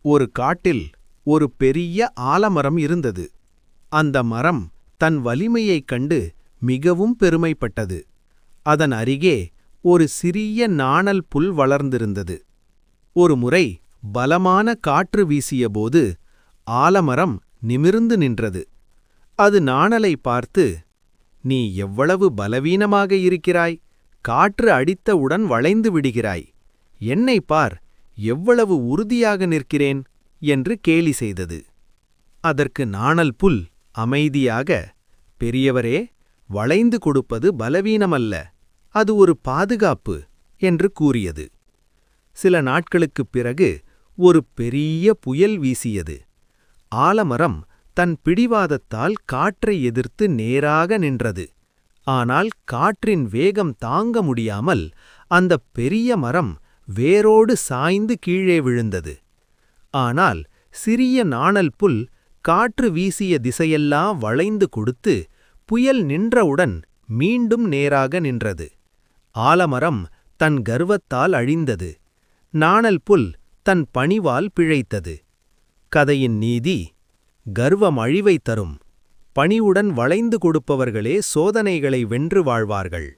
ஒரு காட்டில் ஒரு பெரிய ஆலமரம் இருந்தது. அந்த மரம் தன் வலிமையைக் கண்டு மிகவும் பெருமைப்பட்டது. அதன் அருகே ஒரு சிறிய நாணல் புல் வளர்ந்திருந்தது. ஒருமுறை பலமான காற்று வீசியபோது ஆலமரம் நிமிர்ந்து நின்றது. அது நாணலை பார்த்து, "நீ எவ்வளவு பலவீனமாக இருக்கிறாய்! காற்று அடித்தவுடன் வளைந்து விடுகிறாய். என்னை பார், எவ்வளவு உறுதியாக நிற்கிறேன்!" என்று கேலி செய்தது. அதற்கு நாணல் புல் அமைதியாக, "பெரியவரே, வளைந்து கொடுப்பது பலவீனமல்ல, அது ஒரு பாதுகாப்பு" என்று கூறியது. சில நாட்களுக்குப் பிறகு ஒரு பெரிய புயல் வீசியது. ஆலமரம் தன் பிடிவாதத்தால் காற்றை எதிர்த்து நேராக நின்றது. ஆனால் காற்றின் வேகம் தாங்க முடியாமல் அந்தப் பெரிய மரம் வேரோடு சாய்ந்து கீழே விழுந்தது. ஆனால் சிறிய நாணல் புல் காற்று வீசிய திசையெல்லாம் வளைந்து கொடுத்து புயல் நின்றவுடன் மீண்டும் நேராக நின்றது. ஆலமரம் தன் கர்வத்தால் அழிந்தது. நாணல் புல் தன் பணிவால் பிழைத்தது. கதையின் நீதி: கர்வம் அழிவைத் தரும். பணிவுடன் வளைந்து கொடுப்பவர்களே சோதனைகளை வென்று வாழ்வார்கள்.